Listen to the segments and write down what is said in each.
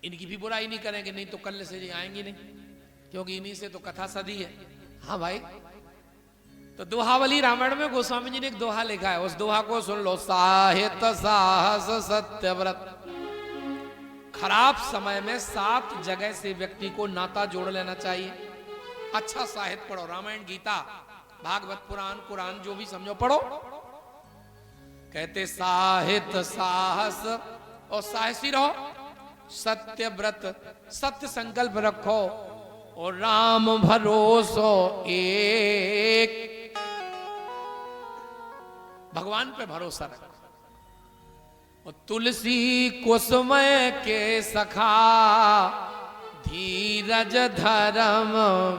इनकी भी बुराई नहीं करेंगे, नहीं तो कल से ये आएंगी नहीं, क्योंकि इन्हीं से तो कथा सदी है। हाँ भाई, तो दोहावली रामायण में गोस्वामी जी ने एक दोहा लिखा है, उस दोहा को सुन लो। साहित साहस सत्यव्रत। खराब समय में 7 जगह से व्यक्ति को नाता जोड़ लेना चाहिए। अच्छा साहित्य पढ़ो, रामायण, गीता, भागवत, पुराण, कुरान, जो भी समझो पढ़ो। कहते साहित्य साहस और साहसी रहो, सत्य व्रत, सत्य संकल्प रखो, और राम भरोसो एक। भगवान पे भरोसा रखो। और तुलसी कुसुमय के सखा, धीरज धर्म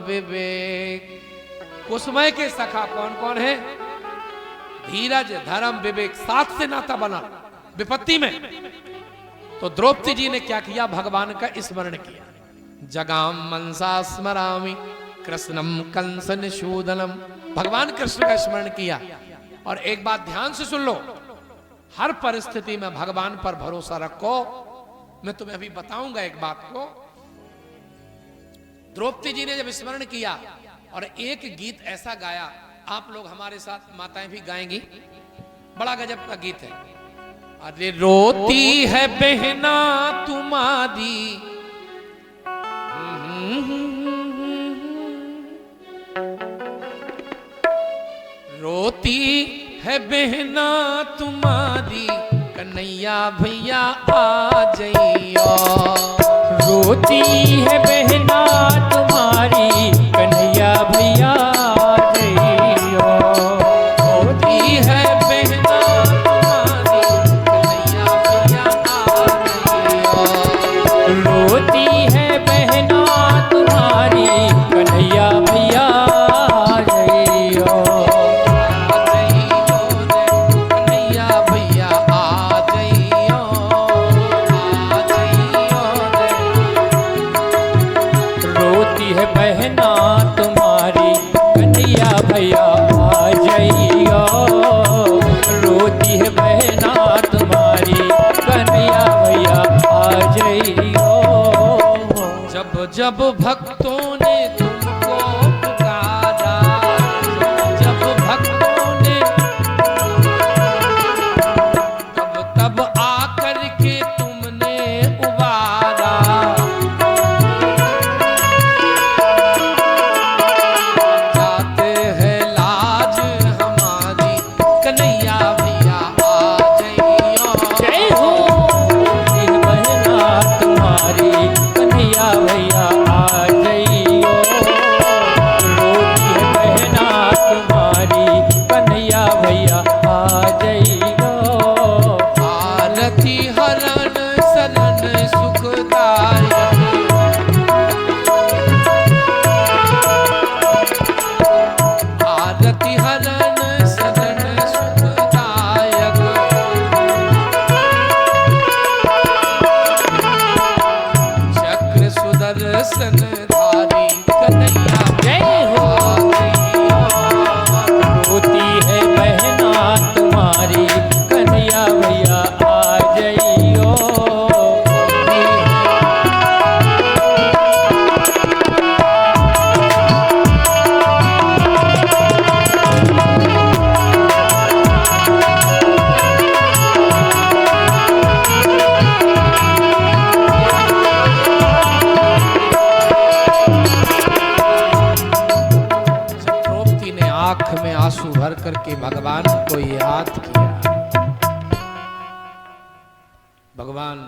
विवेक। कुसुमय के सखा कौन कौन है? धीरज धर्म विवेक, साथ से नाता बना विपत्ति में। तो द्रौपदी जी ने क्या किया? भगवान का स्मरण किया। जगाम मनसा स्मरामि कृष्णम कंस निषूदनम। भगवान कृष्ण का स्मरण किया। और एक बात ध्यान से सुन लो, हर परिस्थिति में भगवान पर भरोसा रखो। मैं तुम्हें अभी बताऊंगा एक बात को। द्रौपदी जी ने जब स्मरण किया और एक गीत ऐसा गाया, आप लोग हमारे साथ माताएं भी गाएंगी, बड़ा गजब का गीत है। अरे रोती है बहना तुम्हारी, रोती है बहना तुम्हारी, कन्हैया भैया आ जाइयो। रोती है बहना तुम्हारी, कन्हैया भैया आ जाइयो। रोती है बहना तुम्हारी, कन्हैया भैया आ जाइयो। रोती है बहना तुम्हारी, कन्हैया भैया आ जाइयो। रोती है बहना तुम्हारी, कन्हैया भैया आ जाइयो। रोती है बहना तुम्हारी, कन्हैया भैया आ जाइयो। जब जब भक्तों ने तुमको पुकारा, जब भक्तों ने तब तब आकर के तुमने उबारा। जाते हैं लाज हमारी, कन्हैया भैया आ जाइयो। जय हो। रोती है बहना तुम्हारी, कन्हैया भैया आ जाइयो। रोती है बहना तुम्हारी, कन्हैया भैया आ जाइयो। आरती हरण सलन सुखदायक, आरती हरण सलन सुखदायक। चक्र सुदर्शन धारी, कन्हैया जय हो। रोती है बहना तुम्हारी, कन्हैया भैया आ जाइयो। द्रौपदी ने आंख में आंसू भर करके भगवान को याद किया। भगवान,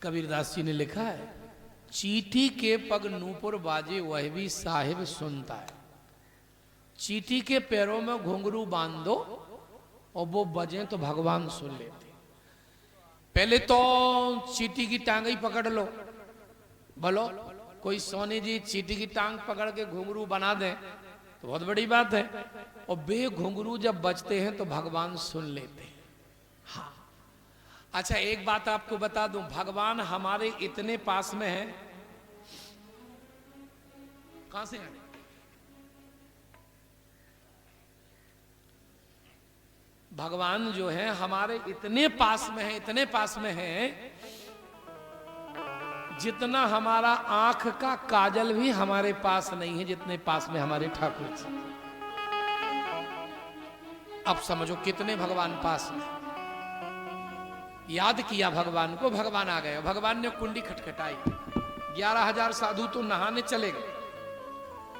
कबीरदास जी ने लिखा है, चींटी के पग नूपुर बाजे वह भी साहिब सुनता है। चींटी के पैरों में घुंघरू बांध दो और वो बजे तो भगवान सुन लेते। पहले तो चींटी की टांग ही पकड़ लो, बोलो कोई सोनी जी चींटी की टांग पकड़ के घुंघरू बना दे तो बहुत बड़ी बात है। और बे घुंघरू जब बजते हैं तो भगवान सुन लेते हैं। हाँ, अच्छा एक बात आपको बता दूं, भगवान हमारे इतने पास में है। कहां से आए? भगवान जो है हमारे इतने पास में है, इतने पास में है, जितना हमारा आंख का काजल भी हमारे पास नहीं है, जितने पास में हमारे ठाकुर जी। अब समझो कितने भगवान पास में। याद किया भगवान को, भगवान आ गए। भगवान ने कुंडी खटखटाई, 11,000 साधु तो नहाने चले गए।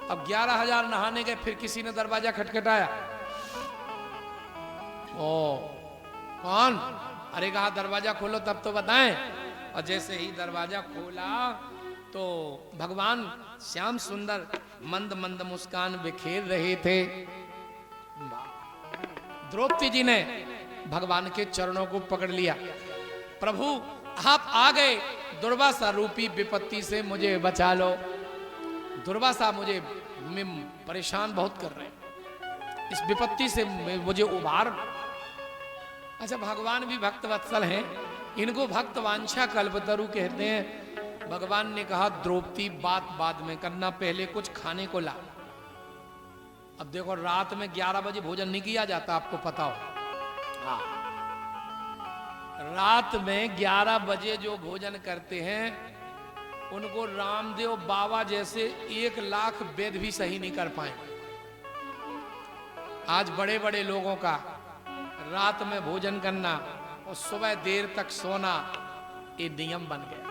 अब 11,000 नहाने गए, फिर किसी ने दरवाजा खटखटाया। ओ कौन? अरे कहा दरवाजा खोलो तब तो बताएं। और जैसे ही दरवाजा खोला तो भगवान श्याम सुंदर मंद मंद मुस्कान बिखेर रहे थे। द्रौपदी जी ने भगवान के चरणों को पकड़ लिया। प्रभु आप आ गए, दुर्वासा रूपी विपत्ति से मुझे बचा लो। दुर्वासा मुझे परेशान बहुत कर रहे हैं, इस विपत्ति से मुझे उबार। अच्छा, भगवान भी भक्त वत्सल हैं, इनको भक्त वांछा कल्पतरु कहते हैं। भगवान ने कहा द्रौपदी बात बाद में करना, पहले कुछ खाने को ला। अब देखो रात में 11 बजे भोजन नहीं किया जाता, आपको पता हो। हाँ, रात में 11 बजे जो भोजन करते हैं उनको रामदेव बाबा जैसे 1 लाख वेद भी सही नहीं कर पाए। आज बड़े बड़े लोगों का रात में भोजन करना और सुबह देर तक सोना ये नियम बन गया।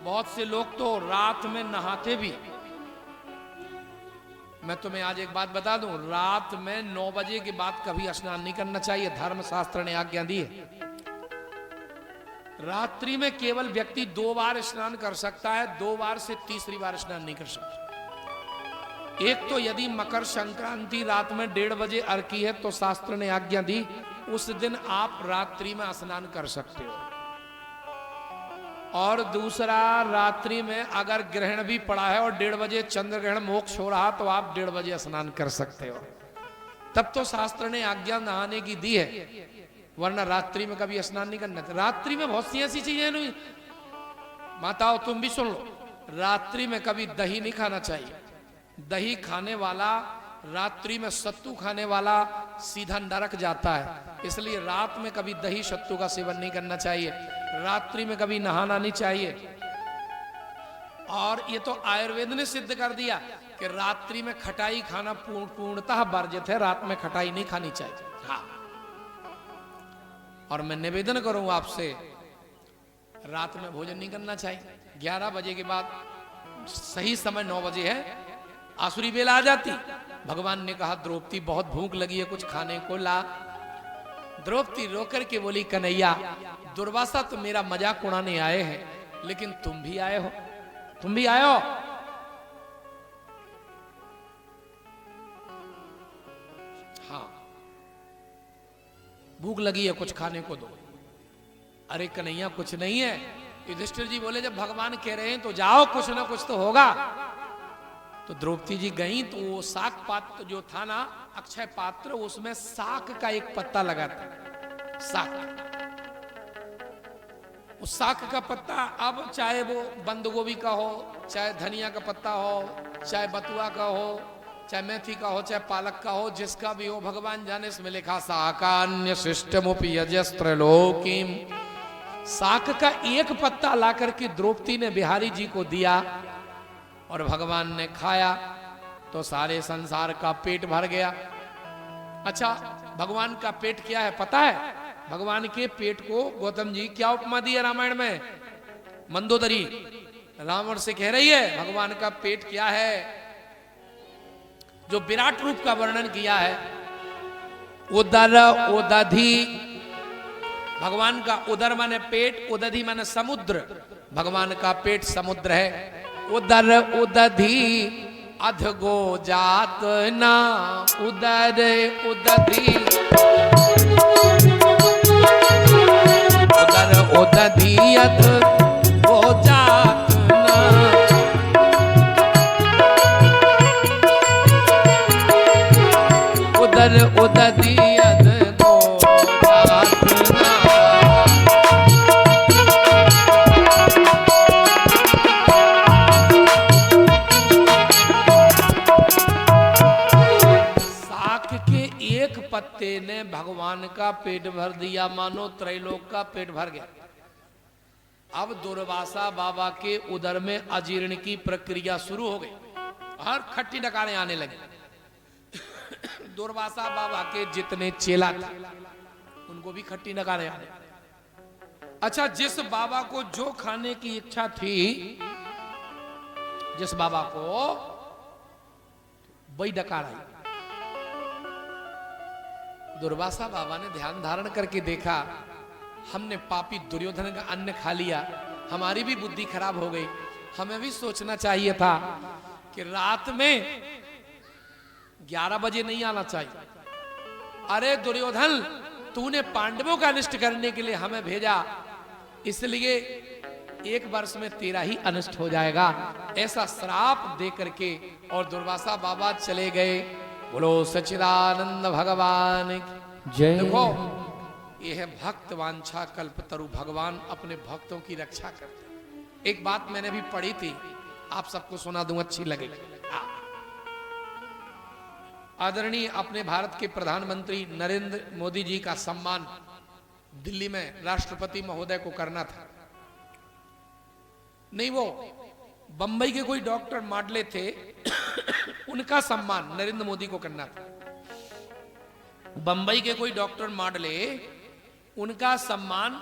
बहुत से लोग तो रात में नहाते भी। मैं तुम्हें आज एक बात बता दूं, रात में 9 बजे के बाद कभी स्नान नहीं करना चाहिए, धर्मशास्त्र ने आज्ञा दी है। रात्रि में केवल व्यक्ति 2 बार स्नान कर सकता है, 2 बार से तीसरी बार स्नान नहीं कर सकता। एक तो यदि मकर संक्रांति रात में 1:30 बजे अर्की है तो शास्त्र ने आज्ञा दी उस दिन आप रात्रि में स्नान कर सकते हो। और दूसरा, रात्रि में अगर ग्रहण भी पड़ा है और 1:30 बजे चंद्र ग्रहण मोक्ष हो रहा तो आप 1:30 बजे स्नान कर सकते हो। तब तो शास्त्र ने आज्ञा नहाने की दी है, वरना रात्रि में कभी स्नान नहीं करना। रात्रि में बहुत सी ऐसी चीजें नहीं, माताओं तुम भी सुन लो, रात्रि में कभी दही नहीं खाना चाहिए। दही खाने वाला, रात्रि में सत्तू खाने वाला सीधा नरक जाता है। इसलिए रात में कभी दही सत्तू का सेवन नहीं करना चाहिए, रात्रि में कभी नहाना नहीं चाहिए। और ये तो आयुर्वेद ने सिद्ध कर दिया कि रात्रि में खटाई खाना पूर्णतः वर्जित है, रात में खटाई नहीं खानी चाहिए। हाँ, और मैं निवेदन करूं आपसे, रात में भोजन नहीं करना चाहिए। 11 बजे के बाद सही समय 9 बजे है, आसुरी बेला आ जाती। भगवान ने कहा द्रौपदी बहुत भूख लगी है, कुछ खाने को ला। द्रौपदी रोकर के बोली कन्हैया, दुर्वासा तो मेरा मजाक उड़ाने आए हैं, लेकिन तुम भी आए हो, तुम भी आए हो। हाँ, भूख लगी है, कुछ खाने को दो। अरे कन्हैया कुछ नहीं है। युधिष्ठिर जी बोले जब भगवान कह रहे हैं तो जाओ, कुछ ना कुछ तो होगा। तो द्रौपदी जी गई तो वो साक पात्र जो था ना, अक्षय पात्र, उसमें साक का एक पत्ता लगा था। साक, उस साक का पत्ता, अब चाहे वो बंद गोभी का हो, चाहे धनिया का पत्ता हो, चाहे बथुआ का हो, चाहे मेथी का हो, चाहे पालक का हो, जिसका भी हो, भगवान जाने। इसमें लिखा साकान्य शिष्टमुपयजस्त्रलोकीम। साक का एक पत्ता ला करके द्रौपदी ने बिहारी जी को दिया और भगवान ने खाया तो सारे संसार का पेट भर गया। अच्छा, भगवान का पेट क्या है पता है? भगवान के पेट को गौतम जी क्या उपमा दी है रामायण में? मंदोदरी रावण से कह रही है भगवान का पेट क्या है। जो विराट रूप का वर्णन किया है, उदर उदधि, भगवान का उदर माने पेट, उदधि माने समुद्र। भगवान का पेट समुद्र है। उदर उदधि अधगो जात ना, उदर उदधि, उदर उदधि अधगो जात ना। उदर उदधि अधगो जात ना। पत्ते का पेट भर दिया, मानो त्रैलोक का पेट भर गया। अब दुर्वासा बाबा के उदर में अजीर्ण की प्रक्रिया शुरू हो गई और खट्टी डकारें आने लगी। दुर्वासा बाबा के जितने चेला थे उनको भी खट्टी डकारें आने लगी। अच्छा, जिस बाबा को जो खाने की इच्छा थी, जिस बाबा को वही डकार आई। दुर्वासा बाबा ने ध्यान धारण करके देखा, हमने पापी दुर्योधन का अन्न खा लिया, हमारी भी बुद्धि खराब हो गई। हमें भी सोचना चाहिए था कि रात में 11 बजे नहीं आना चाहिए। अरे दुर्योधन, तूने पांडवों का अनिष्ट करने के लिए हमें भेजा, इसलिए 1 वर्ष में तेरा ही अनिष्ट हो जाएगा, ऐसा श्राप दे करके और दुर्वासा बाबा चले गए। बोलो सच्चिदानंद भगवान की जय। देखो, यह है भक्त वांछा कल्पतरु, भगवान अपने भक्तों की रक्षा करते हैं। एक बात मैंने भी पढ़ी थी, आप सबको सुना दूं, अच्छी लगेगी। आदरणीय अपने भारत के प्रधानमंत्री नरेंद्र मोदी जी का सम्मान दिल्ली में राष्ट्रपति महोदय को करना था। नहीं, वो बंबई के कोई डॉक्टर माडले थे, उनका सम्मान नरेंद्र मोदी को करना था। बंबई के कोई डॉक्टर माडले, उनका सम्मान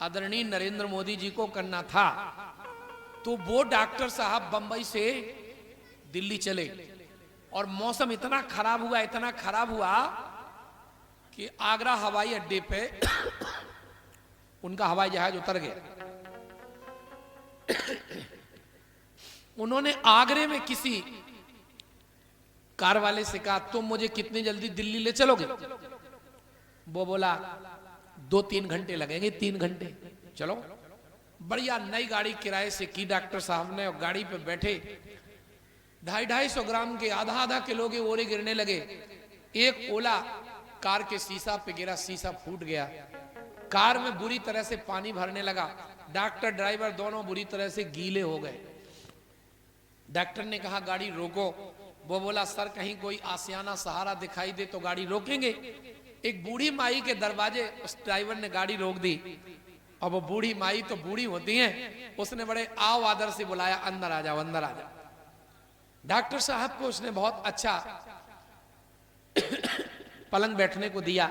आदरणीय नरेंद्र मोदी जी को करना था। तो वो डॉक्टर साहब बंबई से दिल्ली चले और मौसम इतना खराब हुआ कि आगरा हवाई अड्डे पे उनका हवाई जहाज उतर गया। उन्होंने आगरे में किसी कार वाले से कहा, तुम मुझे कितनी जल्दी दिल्ली ले चलोगे? वो बोला 2-3 घंटे लगेंगे। 3 घंटे, चलो। बढ़िया नई गाड़ी किराए से की डॉक्टर साहब ने, और गाड़ी पे बैठे 250-250 ग्राम के आधा किलो के ओरे गिरने लगे। एक ओला कार के शीशा पे गिरा, शीशा फूट गया। कार में बुरी तरह से पानी भरने लगा। डॉक्टर ड्राइवर दोनों बुरी तरह से गीले हो गए। डॉक्टर ने कहा गाड़ी रोको। वो बोला सर, कहीं कोई आसियाना सहारा दिखाई दे तो गाड़ी रोकेंगे। एक बूढ़ी माई के दरवाजे उस ड्राइवर ने गाड़ी रोक दी। और वो बूढ़ी माई तो बूढ़ी होती हैं, उसने बड़े आव आदर से बुलाया, अंदर आ जाओ, अंदर आ जाओ। डॉक्टर साहब को उसने बहुत अच्छा पलंग बैठने को दिया,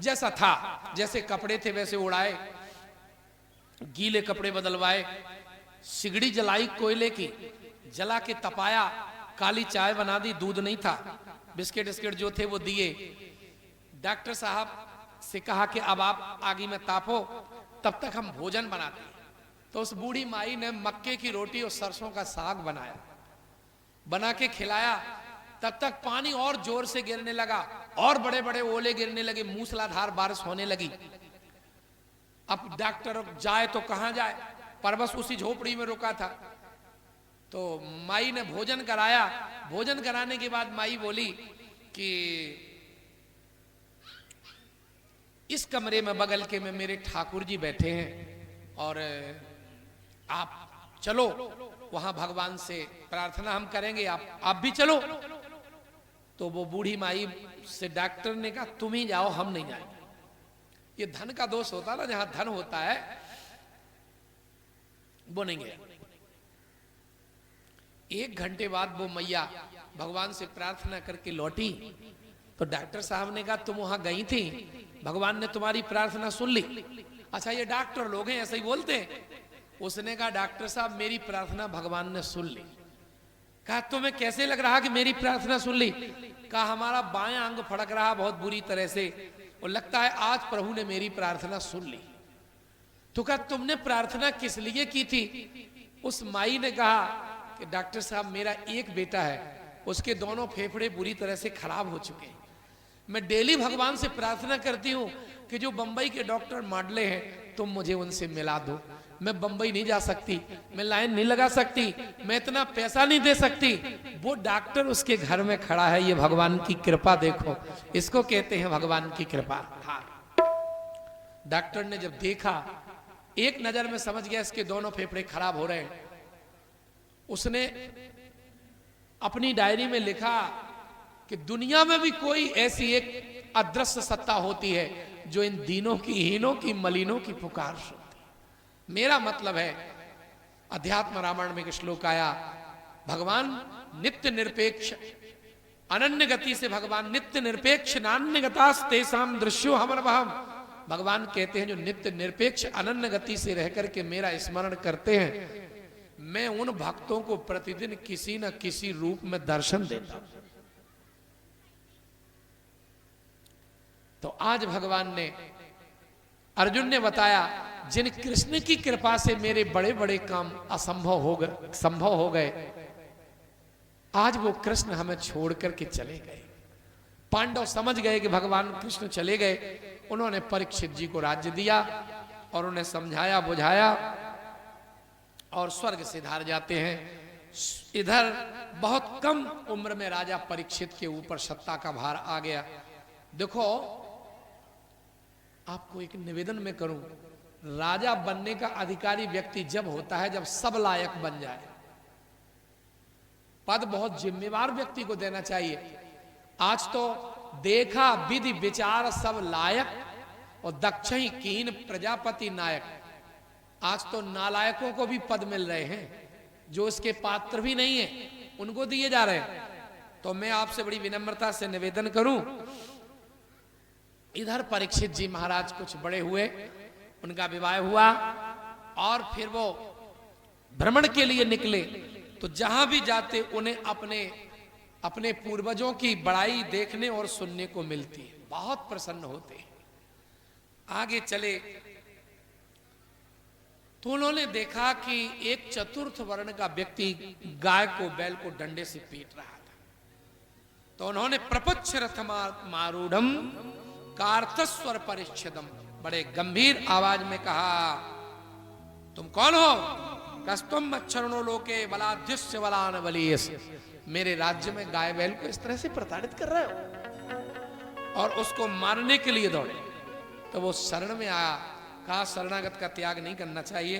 जैसा था, जैसे कपड़े थे वैसे उड़ाए, गीले कपड़े बदलवाए, सिगड़ी जलाई कोयले की, जला के तपाया, काली चाय बना दी, दूध नहीं था, बिस्किट जो थे वो दिए। डॉक्टर साहब से कहा कि अब आप आगे में तापो, तब तक हम भोजन बनाते हैं। तो उस बूढ़ी माई ने मक्के की रोटी और सरसों का साग बनाया, बना के खिलाया। तब तक पानी और जोर से गिरने लगा और बड़े बड़े ओले गिरने लगे, मूसलाधार बारिश होने लगी। अब डॉक्टर जाए तो कहां जाए, पर बस उसी झोपड़ी में रुका था। तो माई ने भोजन कराया। भोजन कराने के बाद माई बोली कि इस कमरे में बगल के में मेरे ठाकुर जी बैठे हैं और आप चलो, वहां भगवान से प्रार्थना हम करेंगे, आप भी चलो। तो वो बूढ़ी माई से डॉक्टर ने कहा तुम ही जाओ, हम नहीं जाएंगे। ये धन का दोष होता ना, जहां धन होता है वो नहीं गया। 1 घंटे बाद वो मैया भगवान से प्रार्थना करके लौटी। तो डॉक्टर साहब ने कहा तुम वहां गई थी, भगवान ने तुम्हारी प्रार्थना सुन ली। अच्छा, ये डॉक्टर लोग हैं, ऐसे ही बोलते हैं। उसने कहा डॉक्टर साहब मेरी प्रार्थना भगवान ने सुन ली। कहा तुम्हें कैसे लग रहा कि मेरी प्रार्थना सुन ली? कहा हमारा बायां अंग फड़क रहा बहुत बुरी तरह से, और लगता है आज प्रभु ने मेरी प्रार्थना सुन ली। तो कहा तुमने प्रार्थना किस लिए की थी? उस माई ने कहा कि डॉक्टर साहब मेरा एक बेटा है, उसके दोनों फेफड़े बुरी तरह से खराब हो चुके हैं। मैं डेली भगवान से प्रार्थना करती हूँ कि जो बंबई के डॉक्टर माडले हैं तुम मुझे उनसे मिला दो। मैं बंबई नहीं जा सकती, मैं लाइन नहीं लगा सकती, मैं इतना पैसा नहीं दे सकती। वो डॉक्टर उसके घर में खड़ा है। ये भगवान की कृपा देखो, इसको कहते हैं भगवान की कृपा। हाँ, डॉक्टर ने जब देखा, एक नजर में समझ गया इसके दोनों फेफड़े खराब हो रहे हैं। उसने अपनी डायरी में लिखा कि दुनिया में भी कोई ऐसी एक अदृश्य सत्ता होती है जो इन दीनों की, हीनों की, मलिनों की पुकार सुनती है। मेरा मतलब है, अध्यात्म रामायण में एक श्लोक आया, भगवान नित्य निरपेक्ष, अनन्य गति से भगवान नित्य निरपेक्ष, नान्य गतास तेसाम दृश्यो हमर वहम। भगवान कहते हैं जो नित्य निरपेक्ष अनन्य गति से रह करके मेरा स्मरण करते हैं, मैं उन भक्तों को प्रतिदिन किसी न किसी रूप में दर्शन देता हूं। तो आज भगवान ने, अर्जुन ने बताया, जिन कृष्ण की कृपा से मेरे बड़े बड़े काम संभव हो गए, आज वो कृष्ण हमें छोड़ करके चले गए। पांडव समझ गए कि भगवान कृष्ण चले गए। उन्होंने परीक्षित जी को राज्य दिया और उन्हें समझाया बुझाया और स्वर्ग से धार जाते हैं। इधर बहुत कम उम्र में राजा परीक्षित के ऊपर सत्ता का भार आ गया। देखो, आपको एक निवेदन में करूं, राजा बनने का अधिकारी व्यक्ति जब होता है जब सब लायक बन जाए। पद बहुत जिम्मेवार व्यक्ति को देना चाहिए। आज तो देखा विधि विचार सब लायक और दक्ष ही कीन प्रजापति नायक। आज तो नालायकों को भी पद मिल रहे हैं, जो इसके पात्र भी नहीं है उनको दिए जा रहे हैं। तो मैं आपसे बड़ी विनम्रता से निवेदन करूं, इधर परीक्षित जी महाराज कुछ बड़े हुए, उनका विवाह हुआ और फिर वो भ्रमण के लिए निकले। तो जहां भी जाते उन्हें अपने पूर्वजों की बड़ाई देखने और सुनने को मिलती है, बहुत प्रसन्न होते हैं। आगे चले तो उन्होंने देखा कि एक चतुर्थ वर्ण का व्यक्ति गाय को, बैल को डंडे से पीट रहा था। तो उन्होंने प्रपच्छ रथ मारूढ़म कार्तस्वर परिच्छदम, बड़े गंभीर आवाज में कहा, तुम कौन हो? कस्तुम मच्छरणो लोके बलाध्यस्य बलान बलीयस। मेरे राज्य में गाय बैल को इस तरह से प्रताड़ित कर रहे हो। और उसको मारने के लिए दौड़े। तो वो शरण में आया, कहा शरणागत का त्याग नहीं करना चाहिए,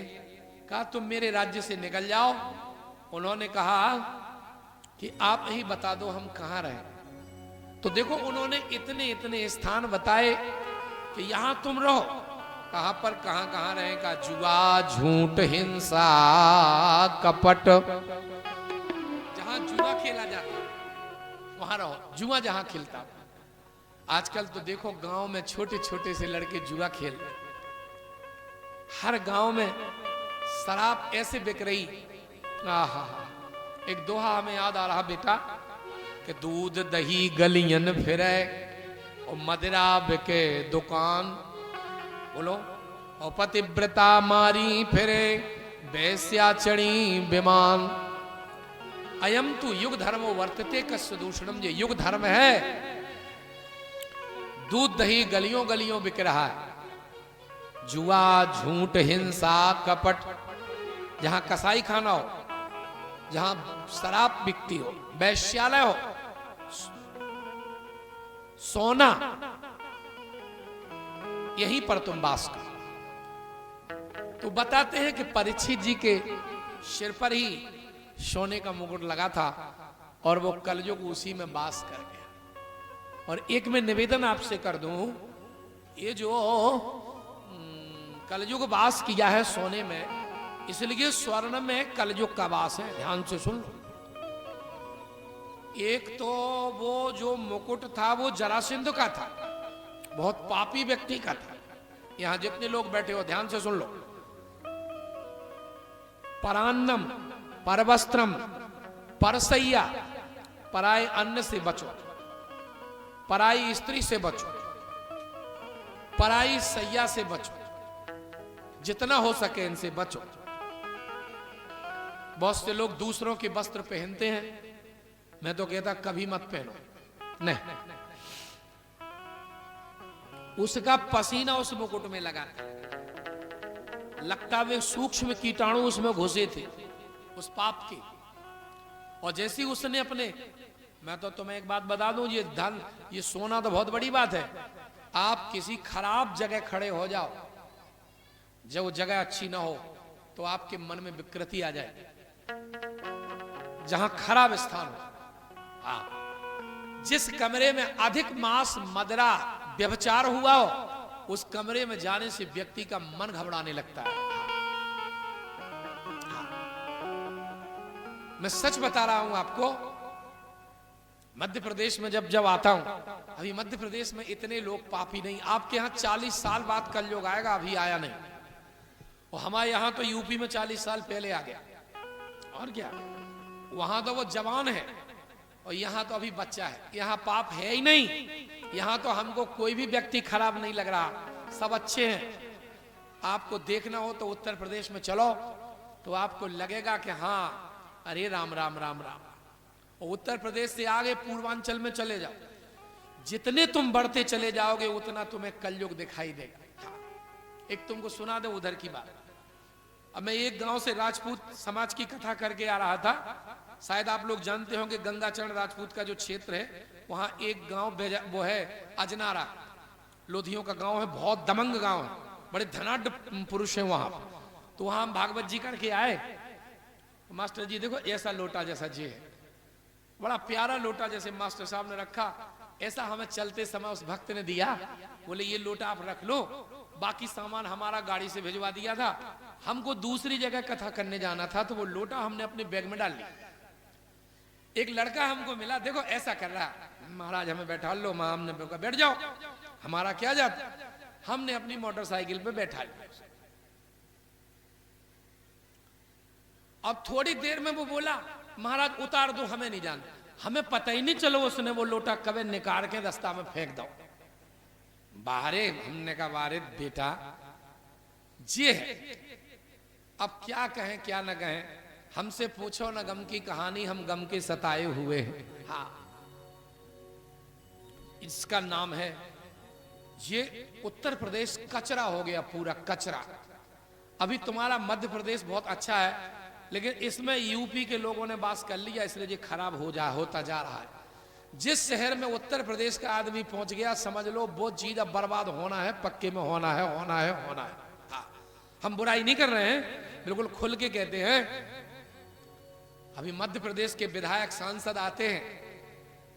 कहा तुम मेरे राज्य से निकल जाओ। उन्होंने कहा कि आप ही बता दो हम कहां रहे। तो देखो, उन्होंने इतने इतने स्थान बताए कि यहां तुम रहो। कहां पर, कहां कहां रहे? का जुआ, झूठ, हिंसा, कपट, जहां जुआ खेला जाता वहां रहो। जुआ जहां खिलता। आजकल तो देखो गांव में छोटे छोटे से लड़के जुआ खेल रहे। हर गांव में शराब ऐसे बिक रही। आहा, एक दोहा हमें याद आ रहा बेटा, कि दूध दही गलियन फिरे और मदिरा बिके दुकान। बोलो, और पतिव्रता मारी फिरे वैश्या चढ़ी विमान। अयम तु युग धर्मो वर्तते कस्य दूषणम। ये युग धर्म है। दूध दही गलियों गलियों बिक रहा है। जुआ, झूठ, हिंसा, कपट, जहां कसाई खाना हो, जहां शराब बिकती हो, वैश्यालय हो, सोना, यहीं पर तुम वास करो। तो बताते हैं कि परीक्षित जी के सिर पर ही सोने का मुकुट लगा था और वो कलयुग उसी में वास कर गया। और एक मैं निवेदन आपसे कर दूं, ये जो कलयुग वास किया है सोने में, इसलिए स्वर्ण में कलयुग का वास है। ध्यान से सुन लो। एक तो वो जो मुकुट था वो जरासंध का था, बहुत पापी व्यक्ति का था। यहां जितने लोग बैठे हो ध्यान से सुन लो। परान्नम, परवस्त्रम, परसैया, पराय अन्न से बचो, पराई स्त्री से बचो, पराई सैया से बचो, जितना हो सके इनसे बचो। बहुत से लोग दूसरों के वस्त्र पहनते हैं, मैं तो कहता कभी मत पहनो। नहीं, उसका पसीना उस मुकुट में लगा था, लगता वे सूक्ष्म कीटाणु उसमें घुसे थे उस पाप के। और जैसे उसने अपने, मैं तो तुम्हें एक बात बता दूं, ये धन, ये सोना तो बहुत बड़ी बात है। आप किसी खराब जगह खड़े हो जाओ, जब वो जगह अच्छी ना हो तो आपके मन में विकृति आ जाए। जहां खराब स्थान हो, हाँ, जिस कमरे में अधिक मांस मदिरा व्यभिचार हुआ हो, उस कमरे में जाने से व्यक्ति का मन घबराने लगता है। मैं सच बता रहा हूं आपको, मध्य प्रदेश में जब आता हूं, अभी मध्य प्रदेश में इतने लोग पापी नहीं। आपके यहां 40 साल बाद कलयुग आएगा, अभी आया नहीं। और हमारे यहां तो यूपी में 40 साल पहले आ गया। और क्या, वहां तो वो जवान है और यहां तो अभी बच्चा है। यहां पाप है ही नहीं। यहां तो हमको कोई भी व्यक्ति खराब नहीं लग रहा, सब अच्छे हैं। आपको देखना हो तो उत्तर प्रदेश में चलो, तो आपको लगेगा कि हाँ, अरे राम राम राम राम। और उत्तर प्रदेश से आगे पूर्वांचल में चले जाओ, जितने तुम बढ़ते चले जाओगे उतना तुम्हें कलयुग दिखाई देगा। एक तुमको सुना दे उधर की बात। अब मैं एक गांव से राजपूत समाज की कथा करके आ रहा था। शायद आप लोग जानते होंगे, गंगाचरण राजपूत का जो क्षेत्र है, वहां एक गांव वो है अजनारा, लोधियों का गांव है, बहुत दमंग गांव है, बड़े धनाढ्य पुरुष हैं वहां। तो वहां हम भागवत जी करके आए। मास्टर जी देखो, ऐसा लोटा जैसा जी है, बड़ा प्यारा लोटा जैसे मास्टर साहब ने रखा, ऐसा हमें चलते समय उस भक्त ने दिया। बोले ये लोटा आप रख लो, बाकी सामान हमारा गाड़ी से भिजवा दिया था, हमको दूसरी जगह कथा करने जाना था, तो वो लोटा हमने अपने बैग में डाल लिया। एक लड़का हमको मिला, देखो ऐसा कर रहा, महाराज हमें बैठा लो। मां हमने बैठ जाओ, हमारा क्या जाता। हमने अपनी मोटरसाइकिल पे बैठा लिया। अब थोड़ी देर में वो बोला, महाराज उतार दो, हमें नहीं जानता। हमें पता ही नहीं चलो उसने वो लोटा कभी निकाल के रास्ता में फेंक दो। बाहरे हमने कहा, बाहरे बेटा ये है, अब क्या कहें क्या न कहें। हमसे पूछो न गम की कहानी, हम गम के सताए हुए हैं। हाँ, इसका नाम है, ये उत्तर प्रदेश कचरा हो गया, पूरा कचरा। अभी तुम्हारा मध्य प्रदेश बहुत अच्छा है, लेकिन इसमें यूपी के लोगों ने बास कर लिया, इसलिए ये खराब होता जा रहा है। जिस शहर में उत्तर प्रदेश का आदमी पहुंच गया, समझ लो वो चीज अब बर्बाद होना है, पक्के में होना है। हाँ, हम बुराई नहीं कर रहे हैं, बिल्कुल खुल के कहते हैं। अभी मध्य प्रदेश के विधायक सांसद आते हैं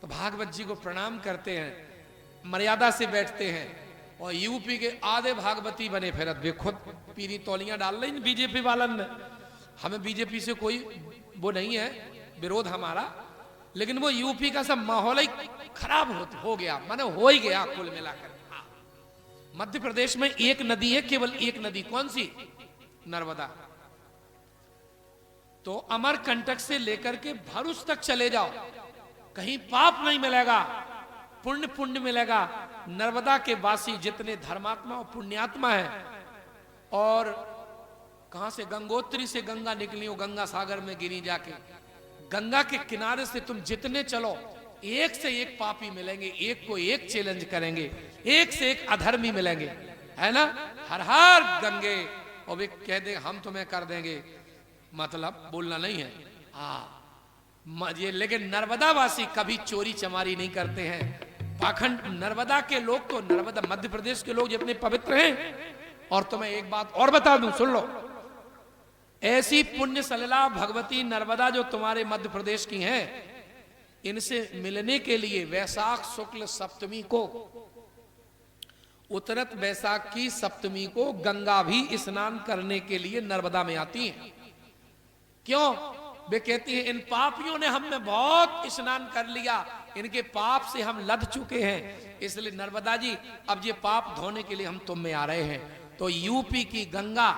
तो भागवत जी को प्रणाम करते हैं, मर्यादा से बैठते हैं। और यूपी के आधे भागवती बने फिरत, वे खुद पीरी तौलियां डाल रही बीजेपी वालन ने। हमें बीजेपी से कोई वो नहीं है, विरोध हमारा, लेकिन वो यूपी का सब माहौल ही खराब हो गया, माने हो ही गया कुल मिलाकर। मध्य प्रदेश में एक नदी है, केवल एक नदी, कौन सी? नर्मदा। तो अमरकंटक से लेकर के भरूच तक चले जाओ, कहीं पाप नहीं मिलेगा, पुण्य मिलेगा। नर्मदा के वासी जितने धर्मात्मा और पुण्यात्मा हैं, और कहां से? गंगोत्री से गंगा निकली हो, गंगा सागर में गिरी जाके। गंगा के किनारे से तुम जितने चलो, एक से एक पापी मिलेंगे, एक को एक चैलेंज करेंगे, एक से एक अधर्मी मिलेंगे, है ना? हर हर गंगे, और वे कह दे हम तुम्हें कर देंगे, मतलब बोलना नहीं है। ये लेकिन नर्मदावासी कभी चोरी चमारी नहीं करते हैं, पाखंड। नर्मदा के लोग तो, नर्मदा मध्य प्रदेश के लोग जितने पवित्र हैं। और तुम्हें एक बात और बता दूं, सुन लो, ऐसी पुण्य सलिला भगवती नर्मदा जो तुम्हारे मध्य प्रदेश की हैं, इनसे मिलने के लिए वैशाख शुक्ल सप्तमी को, उत्तरत वैशाख की सप्तमी को गंगा भी स्नान करने के लिए नर्मदा में आती हैं। क्यों? वे कहती हैं इन पापियों ने हम में बहुत स्नान कर लिया, इनके पाप से हम लद चुके हैं, इसलिए नर्मदा जी अब ये पाप धोने के लिए हम तुम में आ रहे हैं। तो यूपी की गंगा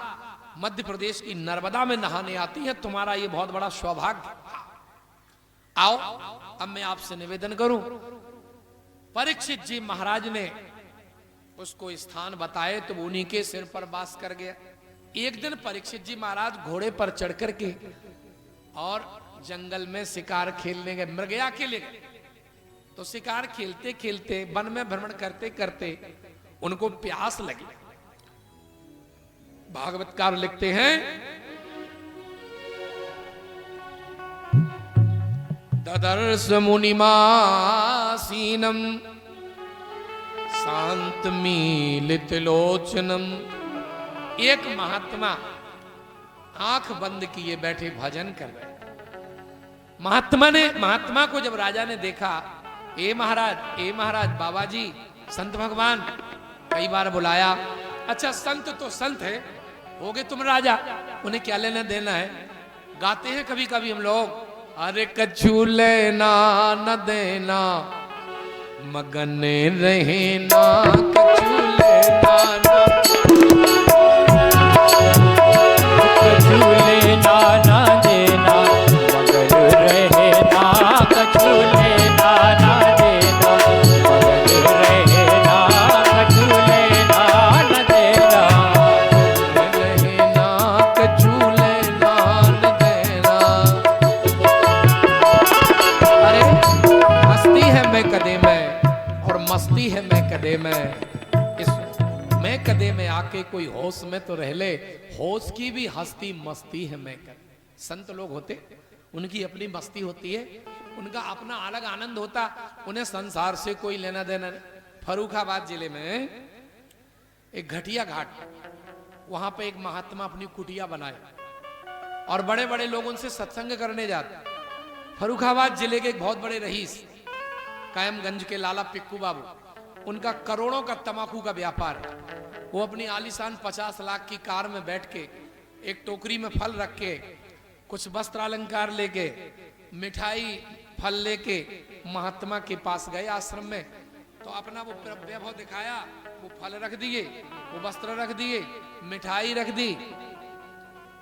मध्य प्रदेश की नर्मदा में नहाने आती है, तुम्हारा ये बहुत बड़ा सौभाग्य। आओ, अब मैं आपसे निवेदन करूं, परीक्षित जी महाराज ने उसको स्थान बताए तो उन्हीं के सिर पर वास कर गया। एक दिन परीक्षित जी महाराज घोड़े पर चढ़ करके और जंगल में शिकार खेलने गए, मृगया के लिए गए। तो शिकार खेलते खेलते, वन में भ्रमण करते करते उनको प्यास लगी। भागवतकार लिखते हैं, ददर्श मुनिमासीनम शांत मीलित लोचनम। एक महात्मा आंख बंद किए बैठे भजन कर रहे। महात्मा को जब राजा ने देखा ए महाराज बाबा जी संत भगवान, कई बार बुलाया। अच्छा संत तो संत है, हो गए तुम राजा, उन्हें क्या लेना देना है। गाते हैं कभी कभी हम लोग, अरे कछु लेना न देना मगन रहना, कछु लेना न कछु लेना ना देना मगन रहना, कछु लेना ना देना मगन रहना, कछु लेना ना देना। रहना कछु लेना न देना। अरे हस्ती है मैं कदे में और मस्ती है मैं कदे में, इस मैं कदे में आके कोई होश में तो रह ले, होश की भी हस्ती मस्ती है मैं कदे। संत लोग होते, उनकी अपनी मस्ती होती है, उनका अपना अलग आनंद होता, उन्हें संसार से कोई लेना देना नहीं। फर्रुखाबाद जिले में एक घटिया घाट, वहां पे एक महात्मा अपनी कुटिया बनाए और बड़े बड़े लोग उनसे सत्संग करने जाते। फर्रुखाबाद जिले के एक बहुत बड़े रईस, कायमगंज के लाला पिक्कू बाबू, उनका करोड़ों का तंबाकू का व्यापार है। वो अपनी आलीशान 50 लाख की कार में बैठ के, एक टोकरी में फल रख के, कुछ वस्त्र अलंकार लेके, मिठाई फल लेके महात्मा के पास गए आश्रम में। तो अपना वो वैभव दिखाया, वो फल रख दिए, वो वस्त्र रख दिए, मिठाई रख दी,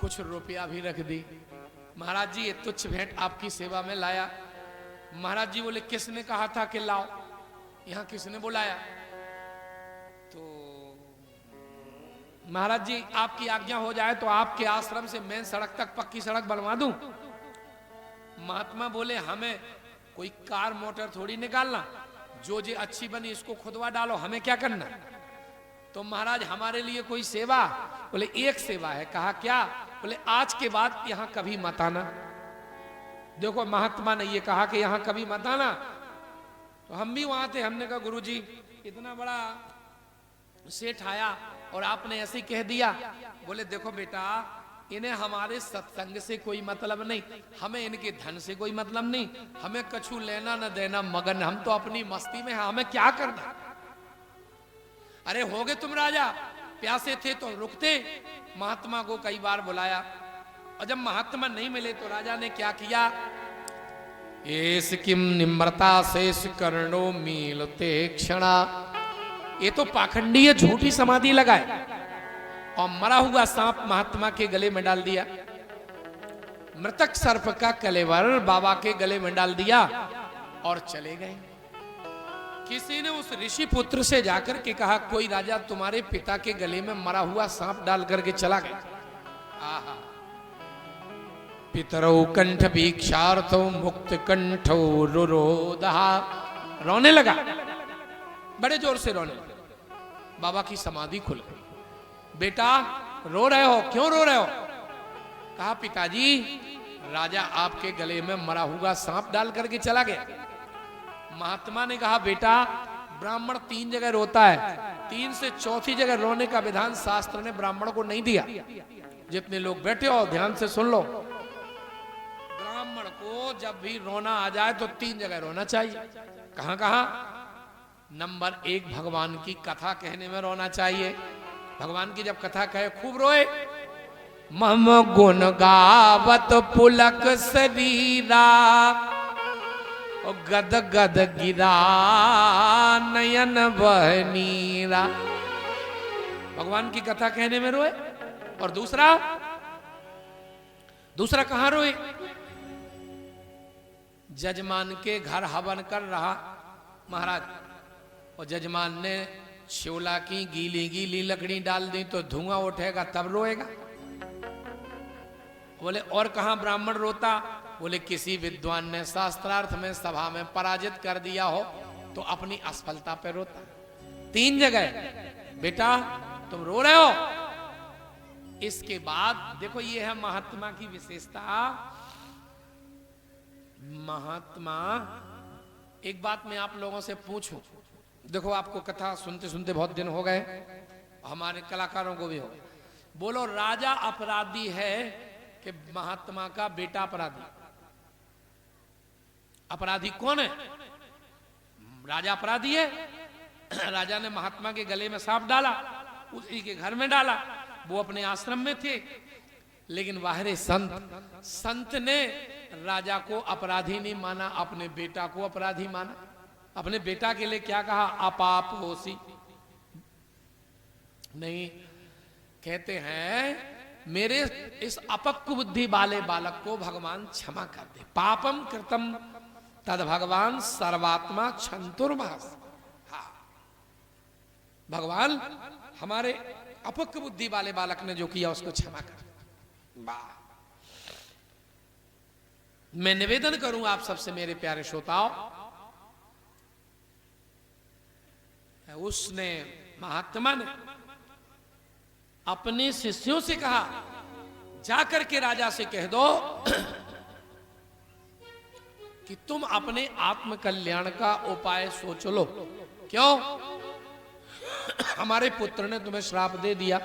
कुछ रुपया भी रख दी। महाराज जी ये तुच्छ भेंट आपकी सेवा में लाया। महाराज जी बोले किसने कहा था कि लाओ, यहां किसने बुलाया। तो महाराज जी आपकी आज्ञा हो जाए तो आपके आश्रम से मेन सड़क तक पक्की सड़क बनवा दूं। महात्मा बोले हमें कोई कार मोटर थोड़ी निकालना, जो अच्छी बनी इसको खुदवा डालो, हमें क्या करना। तो महाराज हमारे लिए कोई सेवा, बोले एक सेवा है। कहा क्या, बोले आज के बाद यहां कभी मत आना। देखो महात्मा ने ये कहा कि यहां कभी मत आना, तो हम भी वहां थे। हमने कहा गुरुजी इतना बड़ा सेठ आया और आपने ऐसे ही कह दिया। बोले देखो बेटा, इन्हें हमारे सत्संग से कोई मतलब नहीं, हमें इनके धन से कोई मतलब नहीं, हमें कछु लेना न देना मगन, हम तो अपनी मस्ती में हैं, हमें क्या करना। अरे हो गए तुम राजा, प्यासे थे तो रुकते। महात्मा को कई बार बुलाया और जब महात्मा नहीं मिले तो राजा ने क्या किया, एस किम निम्रता शेष कर्णो मीलते क्षणा। ये तो पाखंडी है, झूठी समाधि लगाए और मरा हुआ सांप महात्मा के गले में डाल दिया। मृतक सर्प का कलेवर बाबा के गले में डाल दिया और चले गए। किसी ने उस ऋषि पुत्र से जाकर के कहा कोई राजा तुम्हारे पिता के गले में मरा हुआ सांप डाल करके चला गया। आहा, पितरौ कंठ भिक्षार्थो मुक्त कंठो रुरोदहा। रोने लगा, बड़े जोर से रोने लगा। बाबा की समाधि खुल गई। बेटा रो रहे हो, क्यों रो रहे हो। कहा पिताजी राजा आपके गले में मरा हुआ सांप डाल करके चला गया। महात्मा ने कहा बेटा ब्राह्मण 3 जगह रोता है, 3 से चौथी जगह रोने का विधान शास्त्र ने ब्राह्मण को नहीं दिया। जितने लोग बैठे हो ध्यान से सुन लो, ब्राह्मण को जब भी रोना आ जाए तो 3 जगह रोना चाहिए। कहां कहां, नंबर 1 भगवान की कथा कहने में रोना चाहिए। भगवान की जब कथा कहे खूब रोए। मम गुण गावत पुलक शरीरा गद गद गिरा नयन बहनीरा। भगवान की कथा कहने में रोए। और दूसरा कहां रोए, जजमान के घर हवन कर रहा महाराज, और जजमान ने शोला की गीली गीली लकड़ी डाल दी तो धुआं उठेगा तब रोएगा। बोले और कहां ब्राह्मण रोता, बोले किसी विद्वान ने शास्त्रार्थ में सभा में पराजित कर दिया हो तो अपनी असफलता पे रोता। 3 जगह बेटा तुम रो रहे हो। इसके बाद देखो ये है महात्मा की विशेषता। महात्मा, एक बात मैं आप लोगों से पूछूं, देखो आपको कथा सुनते सुनते बहुत दिन हो गए, हमारे कलाकारों को भी हो गए। बोलो राजा अपराधी है कि महात्मा का बेटा अपराधी? अपराधी कौन है? राजा अपराधी है, राजा ने महात्मा के गले में सांप डाला, उसी के घर में डाला, वो अपने आश्रम में थे, लेकिन बाहरे संत ने राजा को अपराधी नहीं माना, अपने बेटा को अपराधी माना। अपने बेटा के लिए क्या कहा? अपाप होसी नहीं, कहते हैं मेरे इस अपक्व बुद्धि वाले बालक को भगवान क्षमा कर दे। पापम कृतम तद भगवान सर्वात्मा क्षंतुर्भास। हाँ, भगवान हमारे अपक्व बुद्धि वाले बालक ने जो किया उसको क्षमा कर। वाह! मैं निवेदन करूं आप सबसे मेरे प्यारे श्रोताओं, उसने महात्मा ने अपने शिष्यों से कहा, जाकर के राजा से कह दो कि तुम अपने आत्म कल्याण का उपाय सोच लो। क्यों? हमारे पुत्र ने तुम्हें श्राप दे दिया।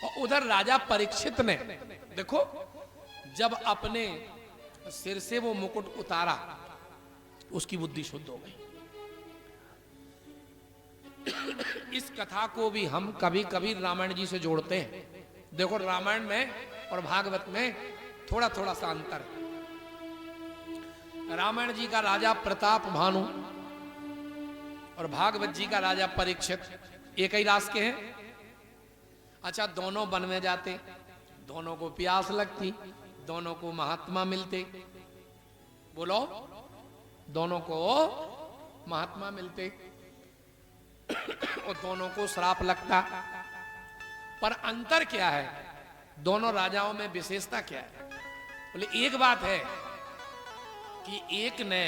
और उधर राजा परीक्षित ने देखो, जब अपने सिर से वो मुकुट उतारा, उसकी बुद्धि शुद्ध हो गई। इस कथा को भी हम कभी कभी रामायण जी से जोड़ते हैं। देखो, रामायण में और भागवत में थोड़ा थोड़ा सा अंतर है। रामायण जी का राजा प्रताप भानु और भागवत जी का राजा परीक्षित एक ही रास के हैं। अच्छा, दोनों वन में जाते, दोनों को प्यास लगती, दोनों को महात्मा मिलते। बोलो, दोनों को महात्मा मिलते और दोनों को श्राप लगता। पर अंतर क्या है? दोनों राजाओं में विशेषता क्या है? बोले, एक बात है कि एक ने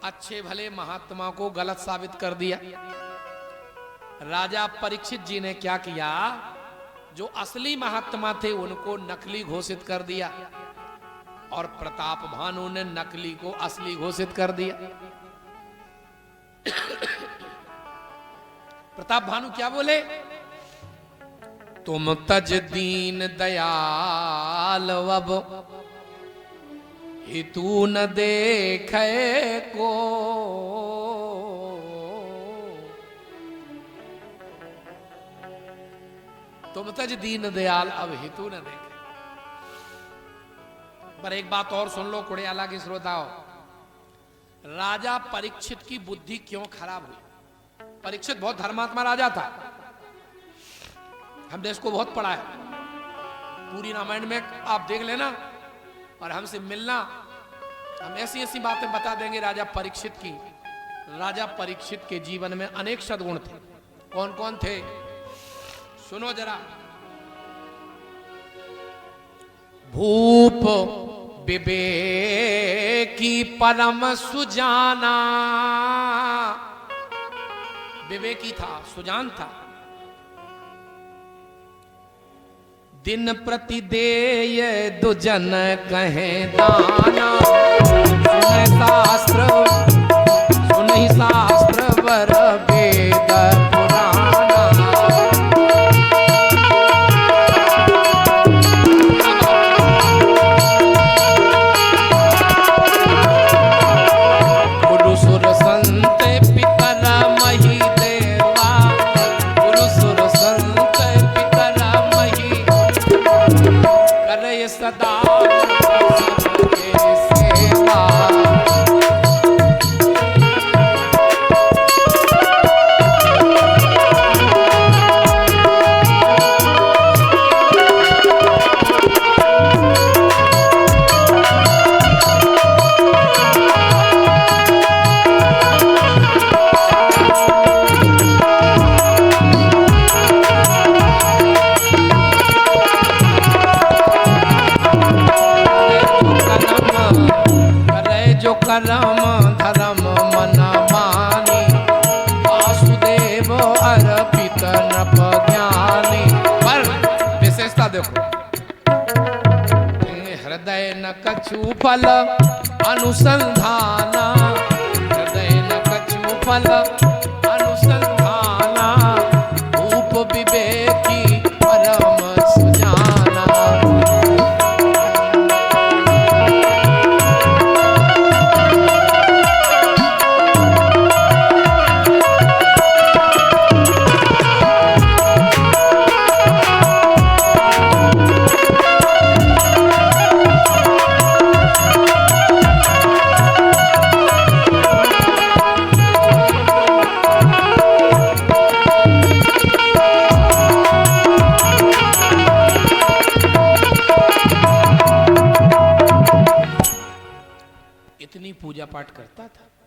अच्छे भले महात्मा को गलत साबित कर दिया। राजा परीक्षित जी ने क्या किया? जो असली महात्मा थे उनको नकली घोषित कर दिया, और प्रताप भानु ने नकली को असली घोषित कर दिया। प्रताप भानु क्या बोले? तुम तज दीन दयाल अब हितू न देखे को, तुम तज दीन दयाल अब हितू न देखे। पर एक बात और सुन लो कुड़ियाला की श्रोताओ, राजा परीक्षित की बुद्धि क्यों खराब हुई? परीक्षित बहुत धर्मात्मा राजा था, हमने इसको बहुत पढ़ा है। पूरी रामायण में आप देख लेना और हमसे मिलना, हम ऐसी ऐसी बातें बता देंगे राजा परीक्षित की। राजा परीक्षित के जीवन में अनेक सद्गुण थे। कौन कौन थे? सुनो जरा। भूप विवेकी परम सुजाना, विवेकी था, सुजान था। दिन प्रति देय दुजन कहे दाना, सुनहि शास्त्र वर वेद पुराना। गुरु सुर संत पितर मही देवा, गुरु सुर संत पितर मही करे सदा सेवा। करम धर्म मन मानी, वासुदेव अर्पित नृप ज्ञानी। पर विशेषता देखो, हृदय न कछु फल अनुसंधाना, हृदय न कछु फल अनुसंधाना, भूप विवेकी परम सुजाना। पूजा पाठ करता था।